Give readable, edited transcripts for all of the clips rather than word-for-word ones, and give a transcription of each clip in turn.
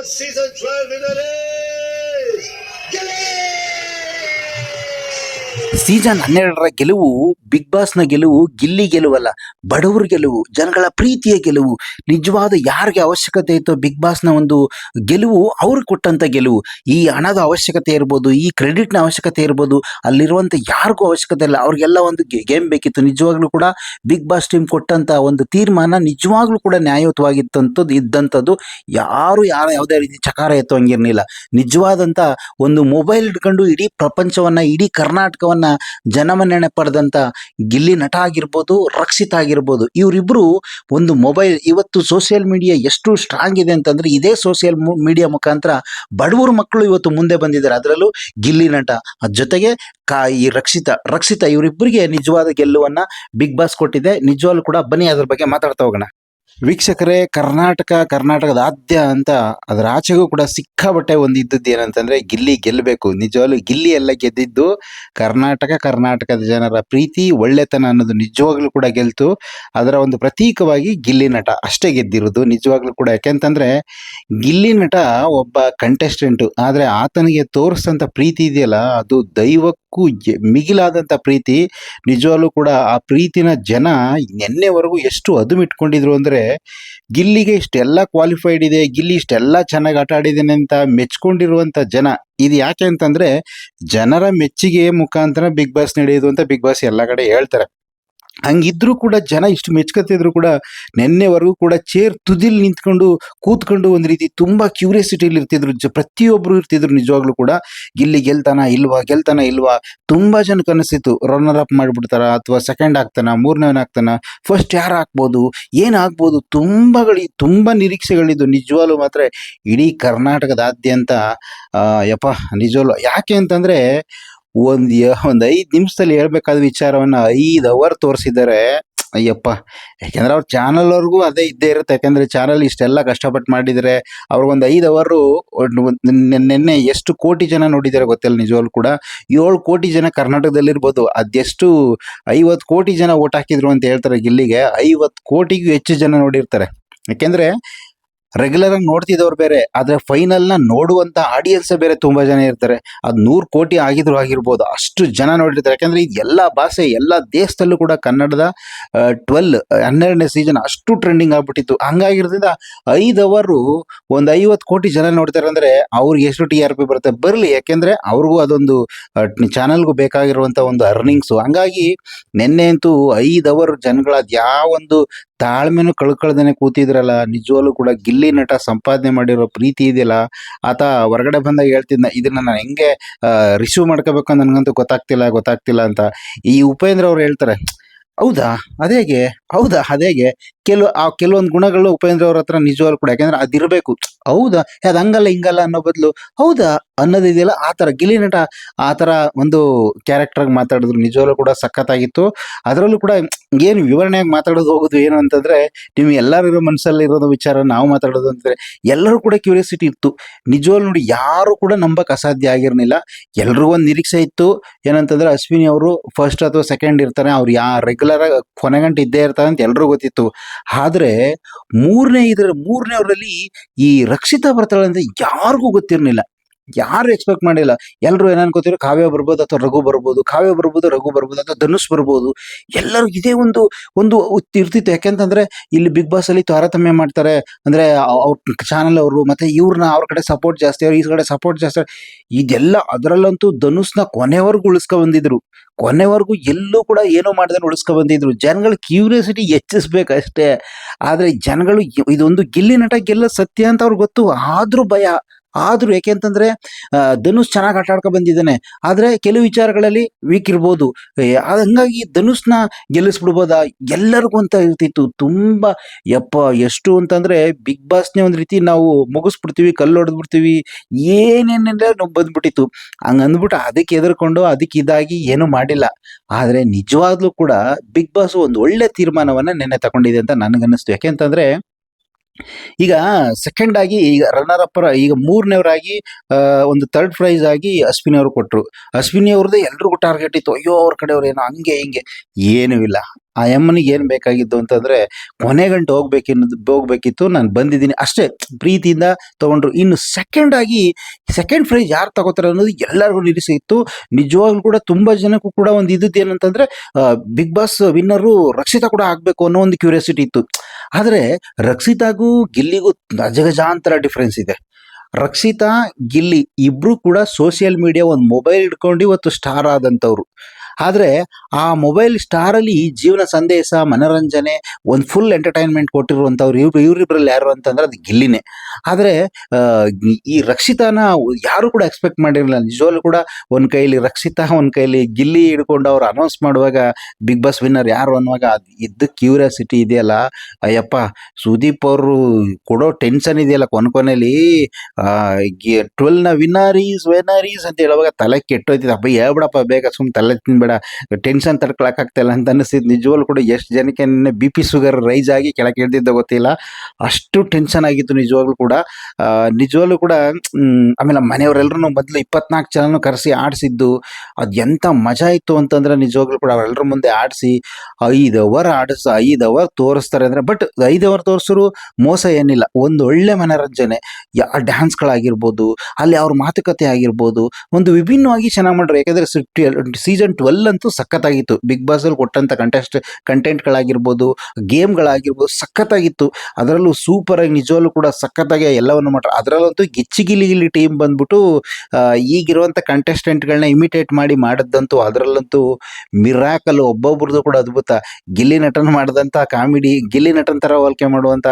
season 12 winner is season 12ರ ಗೆಲುವು big ಬಾಸ್ನ ಗೆಲುವು ಗಿಲ್ಲಿ ಗೆಲುವಲ್ಲ, ಬಡವರ ಗೆಲುವು, ಜನಗಳ ಪ್ರೀತಿಯ ಗೆಲುವು. ನಿಜವಾದ ಯಾರಿಗೆ ಅವಶ್ಯಕತೆ ಇತ್ತೋ ಬಿಗ್ ಬಾಸ್ನ ಒಂದು ಗೆಲುವು ಅವ್ರಿಗೆ ಕೊಟ್ಟಂತ ಗೆಲುವು. ಈ ಹಣದ ಅವಶ್ಯಕತೆ ಇರ್ಬೋದು, ಈ ಕ್ರೆಡಿಟ್ನ ಅವಶ್ಯಕತೆ ಇರ್ಬೋದು, ಅಲ್ಲಿರುವಂಥ ಯಾರಿಗೂ ಅವಶ್ಯಕತೆ ಇಲ್ಲ. ಅವ್ರಿಗೆಲ್ಲ ಒಂದು ಗೇಮ್ ಬೇಕಿತ್ತು. ನಿಜವಾಗ್ಲೂ ಕೂಡ ಬಿಗ್ ಬಾಸ್ ಟೀಮ್ ಕೊಟ್ಟಂತ ಒಂದು ತೀರ್ಮಾನ ನಿಜವಾಗ್ಲೂ ಕೂಡ ಇದ್ದಂಥದ್ದು. ಯಾವುದೇ ರೀತಿ ಚಕಾರ ಎತ್ತುವಂಗಿರಲಿಲ್ಲ. ನಿಜವಾದಂಥ ಒಂದು ಮೊಬೈಲ್ ಇಟ್ಕೊಂಡು ಇಡೀ ಪ್ರಪಂಚವನ್ನ, ಇಡೀ ಕರ್ನಾಟಕವನ್ನ ಜನಮನ್ನಣೆ ಪಡೆದಂತ ಗಿಲ್ಲಿ ನಟ ಆಗಿರ್ಬೋದು, ರಕ್ಷಿತ್ ಆಗಿರ್ಬೋದು, ಇವರಿಬ್ರು ಒಂದು ಮೊಬೈಲ್. ಇವತ್ತು ಸೋಷಿಯಲ್ ಮೀಡಿಯಾ ಎಷ್ಟು ಸ್ಟ್ರಾಂಗ್ ಇದೆ ಅಂತಂದ್ರೆ, ಇದೇ ಸೋಷಿಯಲ್ ಮೀಡಿಯಾ ಮುಖಾಂತರ ಬಡವರ ಮಕ್ಕಳು ಇವತ್ತು ಮುಂದೆ ಬಂದಿದ್ದಾರೆ. ಅದರಲ್ಲೂ ಗಿಲ್ಲಿ ನಟ ಜೊತೆಗೆ ಈ ರಕ್ಷಿತ ಇವರಿಬ್ಬರಿಗೆ ನಿಜವಾದ ಗೆಲ್ಲುವನ್ನ ಬಿಗ್ ಬಾಸ್ ಕೊಟ್ಟಿದೆ. ನಿಜವಾಗ್ಲೂ ಕೂಡ ಬನ್ನಿ ಅದ್ರ ಬಗ್ಗೆ ಮಾತಾಡ್ತಾ ಹೋಗೋಣ. ವೀಕ್ಷಕರೇ, ಕರ್ನಾಟಕದಾದ್ಯ ಅಂತ ಅದರ ಆಚೆಗೂ ಕೂಡ ಸಿಕ್ಕಾಬಟ್ಟೆ ಒಂದು ಇದ್ದದ್ದು ಏನಂತಂದ್ರೆ, ಗಿಲ್ಲಿ ಗೆಲ್ಲಬೇಕು. ನಿಜವಾಗ್ಲೂ ಗಿಲ್ಲಿ ಎಲ್ಲ ಗೆದ್ದಿದ್ದು ಕರ್ನಾಟಕದ ಜನರ ಪ್ರೀತಿ, ಒಳ್ಳೆತನ ಅನ್ನೋದು ನಿಜವಾಗ್ಲೂ ಕೂಡ ಗೆಲ್ತು. ಅದರ ಒಂದು ಪ್ರತೀಕವಾಗಿ ಗಿಲ್ಲಿ ನಟ ಅಷ್ಟೇ ಗೆದ್ದಿರೋದು ನಿಜವಾಗ್ಲೂ ಕೂಡ. ಯಾಕೆಂತಂದ್ರೆ ಗಿಲ್ಲಿ ನಟ ಒಬ್ಬ ಕಂಟೆಸ್ಟೆಂಟು, ಆದ್ರೆ ಆತನಿಗೆ ತೋರಿಸಿದಂಥ ಪ್ರೀತಿ ಇದೆಯಲ್ಲ, ಅದು ದೈವಕ್ಕೂ ಮಿಗಿಲಾದಂಥ ಪ್ರೀತಿ. ನಿಜವಾಗ್ಲೂ ಕೂಡ ಆ ಪ್ರೀತಿನ ಜನ ನಿನ್ನೆವರೆಗೂ ಎಷ್ಟು ಅದುಮಿಟ್ಕೊಂಡಿದ್ರು ಅಂದ್ರೆ, ಗಿಲ್ಲಿಗೆ ಇಷ್ಟೆಲ್ಲ ಕ್ವಾಲಿಫೈಡ್ ಇದೆ, ಗಿಲ್ಲಿ ಇಷ್ಟೆಲ್ಲ ಚೆನ್ನಾಗಿ ಆಟ ಆಡಿದ್ದೇನೆ ಅಂತ ಮೆಚ್ಕೊಂಡಿರುವಂತ ಜನ. ಇದು ಯಾಕೆ ಅಂತಂದ್ರೆ, ಜನರ ಮೆಚ್ಚುಗೆ ಮುಖಾಂತರ ಬಿಗ್ ಬಾಸ್ ನಡೆಯೋದು ಅಂತ ಬಿಗ್ ಬಾಸ್ ಎಲ್ಲ ಕಡೆ ಹೇಳ್ತಾರೆ. ಹಂಗಿದ್ರು ಕೂಡ ಜನ ಇಷ್ಟು ಮೆಚ್ಕತ್ತಿದ್ರು ಕೂಡ ನಿನ್ನೆವರೆಗೂ ಕೂಡ ಚೇರ್ ತುದಿಲ್ ನಿಂತ್ಕೊಂಡು ಕೂತ್ಕೊಂಡು ಒಂದು ರೀತಿ ತುಂಬಾ ಕ್ಯೂರಿಯಾಸಿಟಿಲಿ ಇರ್ತಿದ್ರು. ಪ್ರತಿಯೊಬ್ರು ಇರ್ತಿದ್ರು. ನಿಜವಾಗ್ಲೂ ಕೂಡ ಗಿಲ್ಲಿ ಗೆಲ್ತಾನ ಇಲ್ವಾ ತುಂಬಾ ಜನಕ್ಕೆ ಅನಿಸ್ತಿತ್ತು. ರನ್ನರ್ ಅಪ್ ಮಾಡ್ಬಿಡ್ತಾರ, ಅಥವಾ ಸೆಕೆಂಡ್ ಆಗ್ತಾನ, ಮೂರನೇವನ್ ಆಗ್ತಾನ, ಫಸ್ಟ್ ಯಾರು ಹಾಕ್ಬೋದು, ಏನಾಗ್ಬೋದು, ತುಂಬಾ ನಿರೀಕ್ಷೆಗಳಿದ್ದು. ನಿಜವಾಗ್ಲೂ ಮಾತ್ರ ಇಡೀ ಕರ್ನಾಟಕದಾದ್ಯಂತ ಯಪ್ಪ ನಿಜವಾಗ್ಲು. ಯಾಕೆ ಅಂತಂದ್ರೆ, ಒಂದ್ 5 ನಿಮಿಷದಲ್ಲಿ ಹೇಳ್ಬೇಕಾದ ವಿಚಾರವನ್ನ 5 ಅವರ್ ತೋರಿಸಿದ್ದಾರೆ. ಅಯ್ಯಪ್ಪ, ಯಾಕೆಂದ್ರೆ ಅವ್ರ ಚಾನಲ್ ಅವ್ರಿಗೂ ಅದೇ ಇದ್ದೇ ಇರುತ್ತೆ. ಯಾಕಂದ್ರೆ ಚಾನಲ್ ಇಷ್ಟೆಲ್ಲ ಕಷ್ಟಪಟ್ಟು ಮಾಡಿದರೆ ಅವ್ರಿಗೊಂದು 5 ಅವರು. ನಿನ್ನೆ ಎಷ್ಟು ಕೋಟಿ ಜನ ನೋಡಿದ್ದಾರೆ ಗೊತ್ತಿಲ್ಲ. ನಿಜವಾಗ್ಲೂ ಕೂಡ 7 ಕೋಟಿ ಜನ ಕರ್ನಾಟಕದಲ್ಲಿರ್ಬೋದು. ಅದೆಷ್ಟು 50 ಕೋಟಿ ಜನ ಓಟ್ ಹಾಕಿದ್ರು ಅಂತ ಹೇಳ್ತಾರೆ ಗಿಲ್ಲಿಗೆ. 50 ಕೋಟಿಗೂ ಹೆಚ್ಚು ಜನ ನೋಡಿರ್ತಾರೆ. ಯಾಕೆಂದ್ರೆ ರೆಗ್ಯುಲರ್ ಆಗಿ ನೋಡ್ತಿದ್ದವ್ರು ಬೇರೆ, ಆದ್ರೆ ಫೈನಲ್ ನ ನೋಡುವಂತ ಆಡಿಯನ್ಸ್ ಬೇರೆ ತುಂಬಾ ಜನ ಇರ್ತಾರೆ. ಅದು 100 ಕೋಟಿ ಆಗಿರ್ಬೋದು, ಅಷ್ಟು ಜನ ನೋಡಿರ್ತಾರೆ. ಯಾಕಂದ್ರೆ ಇದು ಎಲ್ಲಾ ಭಾಷೆ, ಎಲ್ಲಾ ದೇಶದಲ್ಲೂ ಕೂಡ ಕನ್ನಡದ 12ನೇ ಸೀಸನ್ ಅಷ್ಟು ಟ್ರೆಂಡಿಂಗ್ ಆಗ್ಬಿಟ್ಟಿತ್ತು. ಹಂಗಾಗಿರೋದ್ರಿಂದ 5 ಅವರು ಒಂದು 50 ಕೋಟಿ ಜನ ನೋಡ್ತಾರೆ ಅಂದ್ರೆ ಅವ್ರಿಗೆ ಎಷ್ಟು TRP ಬರುತ್ತೆ ಬರಲಿ. ಯಾಕೆಂದ್ರೆ ಅವ್ರಿಗೂ ಅದೊಂದು ಚಾನಲ್ಗೂ ಬೇಕಾಗಿರುವಂತ ಒಂದು ಅರ್ನಿಂಗ್ಸು. ಹಂಗಾಗಿ ನಿನ್ನೆ ಅಂತೂ 5 ಅವರ್ ಜನಗಳ ಯಾವೊಂದು ತಾಳ್ಮೆನು ಕಳ್ಕೊಳ್ದೇನೆ ಕೂತಿದ್ರಲ್ಲ. ನಿಜವಾಗ್ಲೂ ಕೂಡ ಗಿಲ್ಲಿ ನಟ ಸಂಪಾದನೆ ಮಾಡಿರೋ ಪ್ರೀತಿ ಇದೆಯಲ್ಲ, ಆತ ಹೊರಗಡೆ ಬಂದಾಗ ಹೇಳ್ತಿದ್ನ, ಇದನ್ನ ನಾನು ಹೆಂಗೆ ರಿಸೀವ್ ಮಾಡ್ಕೋಬೇಕು ನನ್ಗಂತೂ ಗೊತ್ತಾಗ್ತಿಲ್ಲ ಅಂತ. ಈ ಉಪೇಂದ್ರ ಅವ್ರು ಹೇಳ್ತಾರೆ, ಹೌದಾ ಅದೇಗೆ ಕೆಲವೊಂದು ಗುಣಗಳು ಉಪೇಂದ್ರ ಅವ್ರ ಹತ್ರ ನಿಜವಾಗ್ಲೂ ಕೂಡ. ಯಾಕಂದ್ರೆ ಅದಿರ್ಬೇಕು. ಹೌದಾ, ಅದು ಹಂಗಲ್ಲ ಹಿಂಗಲ್ಲ ಅನ್ನೋ ಬದಲು ಹೌದಾ ಅನ್ನೋದಿದೆಯಲ್ಲ, ಆ ಥರ ಗಿಲ್ಲಿ ನಟ ಆ ಥರ ಒಂದು ಕ್ಯಾರೆಕ್ಟರ್ ಮಾತಾಡಿದ್ರು. ನಿಜವಾಗ್ಲೂ ಕೂಡ ಸಖತ್ತಾಗಿತ್ತು. ಅದರಲ್ಲೂ ಕೂಡ ಏನು ವಿವರಣೆಯಾಗಿ ಮಾತಾಡೋದು ಹೋಗೋದು ಏನು ಅಂತಂದ್ರೆ, ನೀವು ಎಲ್ಲರಿರೋ ಮನಸ್ಸಲ್ಲಿರೋದು ವಿಚಾರ ನಾವು ಮಾತಾಡೋದು ಅಂತಂದ್ರೆ ಎಲ್ಲರೂ ಕೂಡ ಕ್ಯೂರಿಯಾಸಿಟಿ ಇತ್ತು. ನಿಜವಾಗ್ಲೂ ನೋಡಿ, ಯಾರು ಕೂಡ ನಂಬಕ್ ಅಸಾಧ್ಯ ಆಗಿರ್ಲಿಲ್ಲ. ಎಲ್ರಿಗೂ ಒಂದು ನಿರೀಕ್ಷೆ ಇತ್ತು. ಏನಂತಂದ್ರೆ, ಅಶ್ವಿನಿ ಅವರು ಫಸ್ಟ್ ಅಥವಾ ಸೆಕೆಂಡ್ ಇರ್ತಾರೆ, ಅವ್ರು ರೆಗ್ಯುಲರ್ ಆಗಿ ಕೊನೆಗಂಟೆ ಇದ್ದೇ ಇರ್ತಾರೆ ಅಂತ ಎಲ್ರಿಗೂ ಗೊತ್ತಿತ್ತು. ಆದ್ರೆ ಮೂರನೇವರಲ್ಲಿ ಈ ರಕ್ಷಿತಾ ಬರ್ತಾಳೆ ಅಂತ ಯಾರಿಗೂ ಗೊತ್ತಿರ್ಲಿಲ್ಲ. ಯಾರು ಎಕ್ಸ್ಪೆಕ್ಟ್ ಮಾಡಿಲ್ಲ. ಎಲ್ಲರೂ ಏನನ್ಕೋತಿದ್ರು, ಕಾವ್ಯ ಬರ್ಬೋದು ಅಥವಾ ರಘು ಬರ್ಬೋದು, ಅಥವಾ ಧನುಷ್ ಬರ್ಬೋದು. ಎಲ್ಲರೂ ಇದೇ ಒಂದು ಇರ್ತಿತ್ತು. ಯಾಕೆಂತಂದ್ರೆ ಇಲ್ಲಿ ಬಿಗ್ ಬಾಸ್ ಅಲ್ಲಿ ತಾರತಮ್ಯ ಮಾಡ್ತಾರೆ. ಅಂದ್ರೆ ಅವ್ರ ಚಾನಲ್ ಅವರು ಮತ್ತೆ ಇವ್ರನ್ನ ಅವ್ರ ಕಡೆ ಸಪೋರ್ಟ್ ಜಾಸ್ತಿ, ಅವ್ರ ಈ ಕಡೆ ಸಪೋರ್ಟ್ ಜಾಸ್ತಿ. ಇದೆಲ್ಲ ಅದರಲ್ಲಂತೂ ಧನುಷ್ನ ಕೊನೆವರೆಗೂ ಉಳಿಸ್ಕೊ ಬಂದಿದ್ರು. ಕೊನೆವರೆಗೂ ಎಲ್ಲೂ ಕೂಡ ಏನೋ ಮಾಡ್ದೇನೆ ಉಳಿಸ್ಕೊ ಬಂದಿದ್ರು. ಜನಗಳ ಕ್ಯೂರಿಯಾಸಿಟಿ ಹೆಚ್ಚಿಸ್ಬೇಕಷ್ಟೇ. ಆದ್ರೆ ಜನಗಳು ಇದೊಂದು ಗಿಲ್ಲಿ ನಟ ಗೆಲ್ಲ ಸತ್ಯ ಅಂತ ಅವ್ರಿಗೆ ಗೊತ್ತು. ಆದ್ರೂ ಯಾಕೆಂತಂದ್ರೆ ಧನುಷ್ ಚೆನ್ನಾಗಿ ಆಟ ಆಡ್ಕೊ ಬಂದಿದ್ದಾನೆ. ಆದ್ರೆ ಕೆಲವು ವಿಚಾರಗಳಲ್ಲಿ ವೀಕ್ ಇರ್ಬೋದು. ಹಂಗಾಗಿ ಧನುಷ್ನ ಗೆಲ್ಲಿಸ್ಬಿಡ್ಬೋದಾ ಎಲ್ಲರಿಗೂ ಅಂತ ಇರ್ತಿತ್ತು. ತುಂಬಾ ಎಷ್ಟು ಅಂತಂದ್ರೆ, ಬಿಗ್ ಬಾಸ್ನೇ ಒಂದ್ ರೀತಿ ನಾವು ಮುಗಿಸ್ಬಿಡ್ತೀವಿ, ಕಲ್ಲು ಹೊಡೆದ್ಬಿಡ್ತೀವಿ, ಏನೇನೆಲ್ಲ ನಾವು ಬಂದ್ಬಿಟ್ಟಿತ್ತು. ಹಂಗಂದ್ಬಿಟ್ಟು ಅದಕ್ಕೆ ಎದುರ್ಕೊಂಡು ಅದಕ್ಕೆ ಇದಾಗಿ ಏನು ಮಾಡಿಲ್ಲ. ಆದ್ರೆ ನಿಜವಾಗ್ಲೂ ಕೂಡ ಬಿಗ್ ಬಾಸ್ ಒಂದು ಒಳ್ಳೆ ತೀರ್ಮಾನವನ್ನ ನಿನ್ನೆ ತಗೊಂಡಿದೆ ಅಂತ ನನ್ಗನ್ನಿಸ್ತು. ಯಾಕೆಂತಂದ್ರೆ, ಈಗ ಸೆಕೆಂಡ್ ಆಗಿ, ಈಗ ರನ್ನರ್ ಅಪ್, ಈಗ ಮೂರನೇವರಾಗಿ ಒಂದು ಥರ್ಡ್ ಪ್ರೈಸ್ ಆಗಿ ಅಶ್ವಿನಿ ಅವರು ಕೊಟ್ಟರು. ಅಶ್ವಿನಿ ಅವ್ರದ್ದು ಎಲ್ರಿಗೂ ಟಾರ್ಗೆಟ್ ಇತ್ತು. ಅಯ್ಯೋ ಅವ್ರ ಕಡೆಯವ್ರು ಏನೋ ಹಂಗೆ ಹಿಂಗೆ. ಏನೂ ಇಲ್ಲ. ಆ ಯಮ್ಮನಿಗೆ ಏನು ಬೇಕಾಗಿದ್ದು ಅಂತಂದರೆ ಕೊನೆಗಂಟು ಹೋಗ್ಬೇಕಿತ್ತು, ನಾನು ಬಂದಿದ್ದೀನಿ ಅಷ್ಟೇ ಪ್ರೀತಿಯಿಂದ ತೊಗೊಂಡ್ರು. ಇನ್ನು ಸೆಕೆಂಡ್ ಪ್ರೈಸ್ ಯಾರು ತಗೋತಾರೆ ಅನ್ನೋದು ಎಲ್ಲರಿಗೂ ನಿರೀಕ್ಷೆ ಇತ್ತು. ನಿಜವಾಗ್ಲೂ ಕೂಡ ತುಂಬ ಜನಕ್ಕೂ ಕೂಡ ಒಂದು ಇದ್ದದ್ದು ಏನಂತಂದರೆ ಬಿಗ್ ಬಾಸ್ ವಿನ್ನರು ರಕ್ಷಿತಾ ಕೂಡ ಆಗಬೇಕು ಅನ್ನೋ ಒಂದು ಕ್ಯೂರಿಯಾಸಿಟಿ ಇತ್ತು. ಆದರೆ ರಕ್ಷಿತಾಗೂ ಗಿಲ್ಲಿಗೂ ಅಜಗಜಾಂತರ ಡಿಫ್ರೆನ್ಸ್ ಇದೆ. ರಕ್ಷಿತಾ ಗಿಲ್ಲಿ ಇಬ್ರು ಕೂಡ ಸೋಷಿಯಲ್ ಮೀಡಿಯಾ ಒಂದು ಮೊಬೈಲ್ ಹಿಡ್ಕೊಂಡು ಇವತ್ತು ಸ್ಟಾರ್ ಆದಂಥವ್ರು. ಆದರೆ ಆ ಮೊಬೈಲ್ ಸ್ಟಾರಲ್ಲಿ ಜೀವನ ಸಂದೇಶ, ಮನೋರಂಜನೆ, ಒಂದು ಫುಲ್ ಎಂಟರ್ಟೈನ್ಮೆಂಟ್ ಕೊಟ್ಟಿರುವಂಥವ್ರು ಇವರಿಬ್ಬರಲ್ಲಿ ಯಾರು ಅಂತಂದ್ರೆ ಅದು ಗಿಲ್ಲಿನೇ. ಆದರೆ ಈ ರಕ್ಷಿತಾನ ಯಾರು ಕೂಡ ಎಕ್ಸ್ಪೆಕ್ಟ್ ಮಾಡಿರಲಿಲ್ಲ. ನಿಜವಾಗ್ಲೂ ಕೂಡ ಒಂದು ಕೈಲಿ ರಕ್ಷಿತಾ, ಒಂದು ಕೈಲಿ ಗಿಲ್ಲಿ ಹಿಡ್ಕೊಂಡು ಅವ್ರು ಅನೌನ್ಸ್ ಮಾಡುವಾಗ ಬಿಗ್ ಬಾಸ್ ವಿನ್ನರ್ ಯಾರು ಅನ್ನುವಾಗ ಅದು ಇದ್ದ ಕ್ಯೂರಿಯಾಸಿಟಿ ಇದೆಯಲ್ಲ, ಅಯ್ಯಪ್ಪ ಸುದೀಪ್ ಅವರು ಕೊಡೋ ಟೆನ್ಷನ್ ಇದೆಯಲ್ಲ ಕೊನೆಯಲ್ಲಿ 12ನ ವಿನ್ನರ್ ಈಸ್ ಅಂತ ಹೇಳುವಾಗ ತಲೆ ಕೆಟ್ಟೋಯ್ತಿದೆ. ಅಪ್ಪ ಹೇಳ್ಬಿಡಪ್ಪ ಬೇಗ, ಸುಮ್ಮನೆ ತಲೆ ತಿನ್ಬೇಡ, ಟೆನ್ಷನ್ ತಡ್ಕೊಳಕ್ಕಾಗ್ತಿಲ್ಲ ಅಂತ ಅನ್ನಿಸ್ತಿದ್ದು. ನಿಜವಾಗ್ಲೂ ಕೂಡ ಎಷ್ಟು ಜನಕ್ಕೆ ನಿನ್ನೆ BP ಶುಗರ್ ರೈಸ್ ಆಗಿ ಕೆಳಗೆ ಇಳ್ದಿದ್ದ ಗೊತ್ತಿಲ್ಲ, ಅಷ್ಟು ಟೆನ್ಷನ್ ಆಗಿತ್ತು ನಿಜವಾಗ್ಲೂ ಕೂಡ. ನಿಜವಾಗ್ಲೂ ಕೂಡ ಆಮೇಲೆ ಮನೆಯವರೆಲ್ಲರೂ ಮೊದಲು 24 ಜನನು ಕರೆಸಿ ಆಡಿಸಿದ್ದು ಅದು ಎಂಥ ಮಜಾ ಇತ್ತು ಅಂತಂದ್ರೆ ನಿಜವಾಗ್ಲೂ ಕೂಡ ಅವರೆಲ್ಲರ ಮುಂದೆ ಆಡಿಸಿ 5 ಅವರ್ ತೋರಿಸ್ತಾರೆ ಅಂದರೆ, ಬಟ್ 5 ಅವರ್ ತೋರಿಸಿದ್ರು ಮೋಸ ಏನಿಲ್ಲ. ಒಂದು ಒಳ್ಳೆ ಮನೋರಂಜನೆ, ಡ್ಯಾನ್ಸ್ಗಳಾಗಿರ್ಬೋದು, ಅಲ್ಲಿ ಅವ್ರ ಮಾತುಕತೆ ಆಗಿರ್ಬೋದು, ಒಂದು ವಿಭಿನ್ನವಾಗಿ ಚೆನ್ನಾಗಿ ಮಾಡ್ರು. ಯಾಕಂದರೆ ಸೀಸನ್ 12 ಅಂತೂ ಸಖತ್ತಾಗಿತ್ತು. ಬಿಗ್ ಬಾಸಲ್ಲಿ ಕೊಟ್ಟಂಥ ಕಂಟೆಂಟ್ಗಳಾಗಿರ್ಬೋದು, ಗೇಮ್ಗಳಾಗಿರ್ಬೋದು ಸಖತ್ತಾಗಿತ್ತು. ಅದರಲ್ಲೂ ಸೂಪರಾಗಿ ನಿಜವಲ್ಲೂ ಕೂಡ ಸಖತ್ತಾಗಿ ಎಲ್ಲವನ್ನು ಮಾಡ್ರು. ಅದರಲ್ಲಂತೂ ಗಿಲ್ಲಿ ಟೀಮ್ ಬಂದ್ಬಿಟ್ಟು ಈಗಿರುವಂಥ ಕಂಟೆಸ್ಟೆಂಟ್ಗಳನ್ನ ಇಮಿಟೇಟ್ ಮಾಡಿದಂತೂ ಅದರಲ್ಲಂತೂ ಮಿರಾಕಲ್, ಒಬ್ಬೊಬ್ರದ್ದು ಕೂಡ ಅದ್ಭುತ. ಗಿಲ್ಲಿ ನಟನ್ ಮಾಡಿದಂಥ ಕಾಮಿಡಿ, ಗಿಲ್ಲಿ ನಟನ್ ಥರ ಹೋಲಿಕೆ ಮಾಡುವಂಥ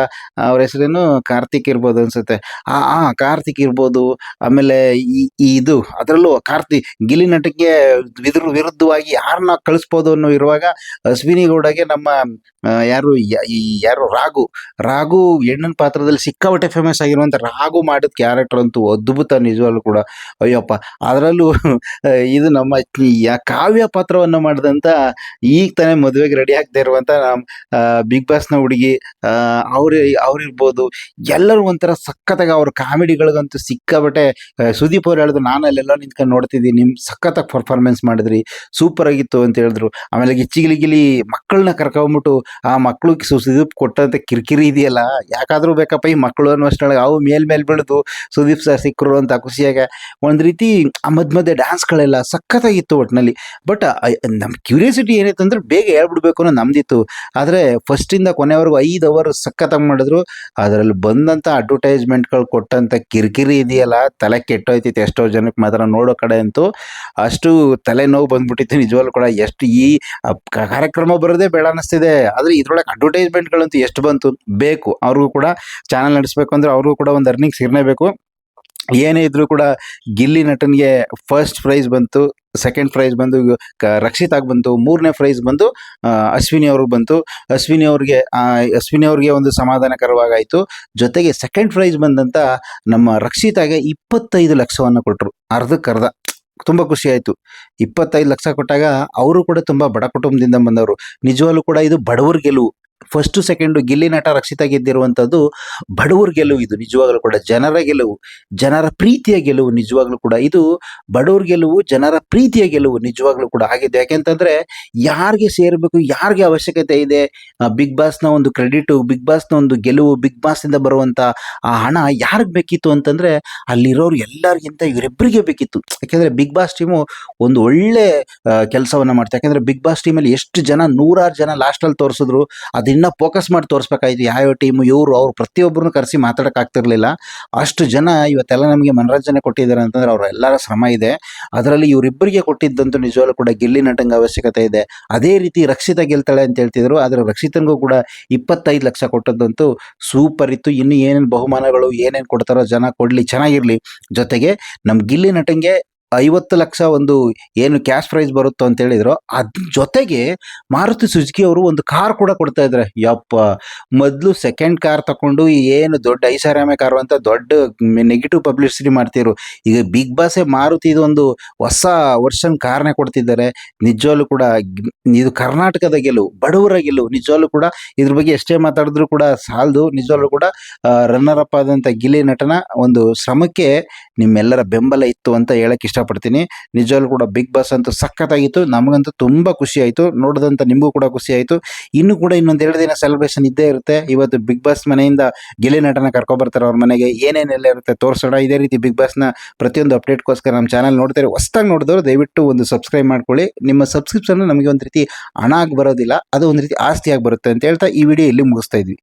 ಅವ್ರ ಹೆಸರೇನು ಕಾರ್ತಿಕ್ ಇರ್ಬೋದು ಅನ್ಸುತ್ತೆ, ಕಾರ್ತಿಕ್ ಇರ್ಬೋದು. ಆಮೇಲೆ ಇದು ಅದರಲ್ಲೂ ಗಿಲ್ಲಿ ನಟಕ್ಕೆ ವಿರುದ್ಧವಾಗಿ ಯಾರನ್ನ ಕಳಿಸ್ಬೋದು ಅನ್ನೋ ಇರುವಾಗ ಅಶ್ವಿನಿ ಗೌಡಗೆ ನಮ್ಮ ಯಾರು ರಾಘು ಹೆಣ್ಣನ ಪಾತ್ರದಲ್ಲಿ ಸಿಕ್ಕಾಪಟ್ಟೆ ಫೇಮಸ್ ಆಗಿರುವಂಥ ರಾಘು ಮಾಡಿದ ಕ್ಯಾರೆಕ್ಟರ್ ಅಂತೂ ಅದ್ಭುತ ನಿಜವಾಗ್ಲೂ ಕೂಡ. ಅಯ್ಯಪ್ಪ, ಅದರಲ್ಲೂ ಇದು ನಮ್ಮ ಕಾವ್ಯ ಪಾತ್ರವನ್ನು ಮಾಡಿದಂಥ ಈಗ ತಾನೇ ಮದುವೆಗೆ ರೆಡಿ ಆಗ್ತಾ ಇರುವಂಥ ಬಿಗ್ ಬಾಸ್ನ ಹುಡುಗಿ ಅವ್ರಿರ್ಬೋದು. ಎಲ್ಲರೂ ಒಂಥರ ಸಖತ್ತಾಗಿ ಅವ್ರ ಕಾಮಿಡಿಗಳಿಗಂತೂ ಸಿಕ್ಕಾಪಟ್ಟೆ. ಸುದೀಪ್ ಅವ್ರು ಹೇಳಿದ್ರು, ನಾನು ಅಲ್ಲೆಲ್ಲ ನಿಂತ್ಕೊಂಡು ನೋಡ್ತಿದ್ದೀನಿ, ನಿಮ್ಮ ಸಖತ್ತಾಗಿ ಪರ್ಫಾರ್ಮೆನ್ಸ್ ಮಾಡಿದ್ರಿ, ಸೂಪರ್ ಆಗಿತ್ತು ಅಂತ ಹೇಳಿದ್ರು. ಆಮೇಲೆ ಗಿಲ್ಲಿ ಮಕ್ಕಳನ್ನ ಕರ್ಕೊಂಬಿಟ್ಟು ಆ ಮಕ್ಕಳು ಸುದೀಪ್ ಕೊಟ್ಟಂತ ಕಿರಿಕಿರಿ ಇದೆಯಲ್ಲ, ಯಾಕಾದ್ರೂ ಬೇಕಪ್ಪ ಈ ಮಕ್ಕಳು ಅನ್ನೋಷ್ಟೊಳಗೆ ಅವು ಮೇಲ್ ಬೆಳೆದು ಸುದೀಪ್ ಸರ್ ಸಿಕ್ಕರು ಅಂತ ಖುಷಿಯಾಗ ಒಂದು ರೀತಿ ಆ ಮಧ್ಯೆ ಡ್ಯಾನ್ಸ್ಗಳೆಲ್ಲ ಸಖತ್ತಾಗಿತ್ತು ಒಟ್ಟಿನಲ್ಲಿ. ಬಟ್ ನಮ್ಮ ಕ್ಯೂರಿಯಾಸಿಟಿ ಏನಿತ್ತು ಅಂದ್ರೆ ಬೇಗ ಹೇಳ್ಬಿಡ್ಬೇಕು ಅನ್ನೋ ನಮ್ದಿತ್ತು. ಆದರೆ ಫಸ್ಟಿಂದ ಕೊನೆವರೆಗೂ 5 ಅವರ್ ಸಖತ್ತಾಗಿ ಮಾಡಿದ್ರು. ಅದರಲ್ಲಿ ಬಂದಂಥ ಅಡ್ವರ್ಟೈಸ್ಮೆಂಟ್ಗಳು ಕೊಟ್ಟಂಥ ಕಿರಿಕಿರಿ ಇದೆಯಲ್ಲ, ತಲೆ ಕೆಟ್ಟೋಯ್ತಿತ್ತು ಎಷ್ಟೋ ಜನಕ್ಕೆ. ಮಾತ್ರ ನೋಡೋ ಕಡೆ ಅಂತೂ ಅಷ್ಟು ತಲೆನೋವು ಬಂದ್ಬಿಟ್ಟಿತ್ತು ನಿಜವಾಗ್ಲೂ ಕೂಡ. ಎಷ್ಟು ಈ ಕಾರ್ಯಕ್ರಮ ಬರೋದೇ ಬೇಡ ಅನ್ನಿಸ್ತಿದೆ. ಆದರೆ ಇದ್ರೊಳಗೆ ಅಡ್ವರ್ಟೈಸ್ಮೆಂಟ್ಗಳಂತೂ ಎಷ್ಟು ಬಂತು ಬೇಕು. ಅವ್ರಿಗೂ ಕೂಡ ಚಾನಲ್ ನಡೆಸಬೇಕು ಅಂದರೆ ಅವ್ರಿಗೂ ಕೂಡ ಒಂದು ಅರ್ನಿಂಗ್ಸ್ ಇರಲೇಬೇಕು. ಏನೇ ಇದ್ರೂ ಕೂಡ ಗಿಲ್ಲಿ ನಟನ್ಗೆ ಫಸ್ಟ್ ಪ್ರೈಸ್ ಬಂತು, ಸೆಕೆಂಡ್ ಪ್ರೈಸ್ ಬಂದು ರಕ್ಷಿತಾಗ್ ಬಂತು, 3ನೇ ಪ್ರೈಸ್ ಬಂದು ಅಶ್ವಿನಿ ಅವ್ರಿಗೆ ಬಂತು. ಅಶ್ವಿನಿ ಅವ್ರಿಗೆ ಒಂದು ಸಮಾಧಾನಕರವಾಗಾಯಿತು. ಜೊತೆಗೆ ಸೆಕೆಂಡ್ ಪ್ರೈಸ್ ಬಂದಂಥ ನಮ್ಮ ರಕ್ಷಿತಾಗೆ 25 ಲಕ್ಷವನ್ನು ಕೊಟ್ಟರು, ಅರ್ಧಕ್ಕರ್ಧ. ತುಂಬ ಖುಷಿ ಆಯಿತು. 25 ಲಕ್ಷ ಕೊಟ್ಟಾಗ ಅವರು ಕೂಡ ತುಂಬ ಬಡ ಕುಟುಂಬದಿಂದ ಬಂದವರು. ನಿಜವಾಗ್ಲೂ ಕೂಡ ಇದು ಬಡವರ ಗೆಲುವು. ಫಸ್ಟು ಸೆಕೆಂಡು ಗಿಲ್ಲಿ ನಟ ರಕ್ಷಿತಾ ಗೆದ್ದಿರುವಂಥದ್ದು ಬಡವರ ಗೆಲುವು. ಇದು ನಿಜವಾಗ್ಲೂ ಕೂಡ ಜನರ ಗೆಲುವು, ಜನರ ಪ್ರೀತಿಯ ಗೆಲುವು. ನಿಜವಾಗ್ಲೂ ಕೂಡ ಇದು ಬಡವರ ಗೆಲುವು, ಜನರ ಪ್ರೀತಿಯ ಗೆಲುವು ನಿಜವಾಗ್ಲೂ ಕೂಡ ಆಗಿದೆ. ಯಾಕೆಂತಂದರೆ ಯಾರಿಗೆ ಸೇರಬೇಕು, ಯಾರಿಗೆ ಅವಶ್ಯಕತೆ ಇದೆ, ಬಿಗ್ ಬಾಸ್ನ ಒಂದು ಕ್ರೆಡಿಟು, ಬಿಗ್ ಬಾಸ್ನ ಒಂದು ಗೆಲುವು, ಬಿಗ್ ಬಾಸ್ನಿಂದ ಬರುವಂಥ ಆ ಹಣ ಯಾರಿಗೆ ಬೇಕಿತ್ತು ಅಂತಂದರೆ ಅಲ್ಲಿರೋರು ಎಲ್ಲರಿಗಿಂತ ಇವರಿಬ್ಬರಿಗೆ ಬೇಕಿತ್ತು. ಯಾಕೆಂದರೆ ಬಿಗ್ ಬಾಸ್ ಟೀಮು ಒಂದು ಒಳ್ಳೆ ಕೆಲಸವನ್ನು ಮಾಡ್ತಾರೆ. ಯಾಕೆಂದರೆ ಬಿಗ್ ಬಾಸ್ ಟೀಮಲ್ಲಿ ಎಷ್ಟು ಜನ, 100 ಜನ ಲಾಸ್ಟಲ್ಲಿ ತೋರಿಸಿದ್ರು. ಅದನ್ನ ಫೋಕಸ್ ಮಾಡಿ ತೋರಿಸ್ಬೇಕಾಯ್ತು. ಯಾವ್ಯಾವ ಟೀಮು ಅವ್ರು ಪ್ರತಿಯೊಬ್ಬರನ್ನು ಕರೆಸಿ ಮಾತಾಡೋಕ್ಕಾಗ್ತಿರ್ಲಿಲ್ಲ. ಅಷ್ಟು ಜನ ಇವತ್ತೆಲ್ಲ ನಮಗೆ ಮನೋರಂಜನೆ ಕೊಟ್ಟಿದ್ದಾರೆ ಅಂತಂದ್ರೆ ಅವರ ಎಲ್ಲರ ಶ್ರಮ ಇದೆ. ಅದರಲ್ಲಿ ಇವರಿಬ್ಬರಿಗೆ ಕೊಟ್ಟಿದ್ದಂತೂ ನಿಜವಾಗ್ಲೂ ಕೂಡ ಗಿಲ್ಲಿ ನಟಂಗೆ ಅವಶ್ಯಕತೆ ಇದೆ. ಅದೇ ರೀತಿ ರಕ್ಷಿತಾ ಗೆಲ್ತಾಳೆ ಅಂತ ಹೇಳ್ತಿದ್ರು. ಆದರೆ ರಕ್ಷಿತನಿಗೂ ಕೂಡ 25 ಲಕ್ಷ ಕೊಟ್ಟದ್ದಂತೂ ಸೂಪರ್ ಇತ್ತು. ಇನ್ನು ಏನೇನು ಬಹುಮಾನಗಳು ಏನೇನು ಕೊಡ್ತಾರೋ ಜನ ಕೊಡಲಿ, ಚೆನ್ನಾಗಿರಲಿ. ಜೊತೆಗೆ ನಮ್ಮ ಗಿಲ್ಲಿ ನಟಂಗೆ 50 ಲಕ್ಷ ಒಂದು ಏನು ಕ್ಯಾಶ್ ಪ್ರೈಸ್ ಬರುತ್ತೋ ಅಂತ ಹೇಳಿದ್ರು. ಅದ್ರ ಜೊತೆಗೆ ಮಾರುತಿ ಸುಜುಕಿ ಅವರು ಒಂದು ಕಾರ್ ಕೂಡ ಕೊಡ್ತಾ ಇದ್ದಾರೆ. ಯಪ್ಪ, ಮೊದಲು ಸೆಕೆಂಡ್ ಕಾರ್ ತಗೊಂಡು ಏನು ದೊಡ್ಡ ಐಷಾರಾಮಿ ಕಾರು ಅಂತ ದೊಡ್ಡ ನೆಗೆಟಿವ್ ಪಬ್ಲಿಸಿಟಿ ಮಾಡ್ತಿದ್ರು. ಈಗ ಬಿಗ್ ಬಾಸೇ ಮಾರುತಿ ಇದೊಂದು ಹೊಸ ವರ್ಷನ್ ಕಾರ್ನೇ ಕೊಡ್ತಿದ್ದಾರೆ. ನಿಜವಾಗ್ಲೂ ಕೂಡ ಇದು ಕರ್ನಾಟಕದ ಗೆಲುವು, ಬಡವರ ಗೆಲುವು. ನಿಜವಾಗ್ಲೂ ಕೂಡ ಇದ್ರ ಬಗ್ಗೆ ಎಷ್ಟೇ ಮಾತಾಡಿದ್ರು ಕೂಡ ಸಾಲದು. ನಿಜವಾಗ್ಲೂ ಕೂಡ ರನ್ನರ್ ಅಪ್ ಆದಂಥ ಗಿಲ್ಲಿ ನಟನ ಒಂದು ಶ್ರಮಕ್ಕೆ ನಿಮ್ಮೆಲ್ಲರ ಬೆಂಬಲ ಇತ್ತು ಅಂತ ಹೇಳಕ್ಕೆ ಇಷ್ಟ ಇಷ್ಟಪಡ್ತೀನಿ. ನಿಜವಾಗ್ಲೂ ಕೂಡ ಬಿಗ್ ಬಾಸ್ ಅಂತೂ ಸಖತ್ತಾಗಿತ್ತು. ನಮಗಂತೂ ತುಂಬ ಖುಷಿ ಆಯಿತು. ನೋಡಿದಂಥ ನಿಮಗೂ ಕೂಡ ಖುಷಿ ಆಯಿತು. ಇನ್ನೂ ಕೂಡ ಇನ್ನೊಂದು 2 ದಿನ ಸೆಲೆಬ್ರೇಷನ್ ಇದ್ದೇ ಇರುತ್ತೆ. ಇವತ್ತು ಬಿಗ್ ಬಾಸ್ ಮನೆಯಿಂದ ಗೆಲೆ ನಟನ ಕರ್ಕೊಬರ್ತಾರೆ ಅವ್ರ ಮನೆಗೆ. ಏನೇನೆಲ್ಲ ಇರುತ್ತೆ ತೋರಿಸೋಣ. ಇದೇ ರೀತಿ ಬಿಗ್ ಬಾಸ್ನ ಪ್ರತಿಯೊಂದು ಅಪ್ಡೇಟ್ಗೋಸ್ಕರ ನಮ್ಮ ಚಾನಲ್ ನೋಡ್ತಾರೆ. ಹೊಸ್ದಾಗಿ ನೋಡಿದವರು ದಯವಿಟ್ಟು ಒಂದು ಸಬ್ಸ್ಕ್ರೈಬ್ ಮಾಡ್ಕೊಳ್ಳಿ. ನಿಮ್ಮ ಸಬ್ಸ್ಕ್ರಿಪ್ಷನ್ ನಮಗೆ ಒಂದು ರೀತಿ ಹಣ ಆಗಿ ಬರೋದಿಲ್ಲ, ಅದು ಒಂದು ರೀತಿ ಆಸ್ತಿಯಾಗಿ ಬರುತ್ತೆ ಅಂತ ಹೇಳ್ತಾ ಈ ವಿಡಿಯೋ ಇಲ್ಲಿ ಮುಗಿಸ್ತಾ ಇದ್ವಿ.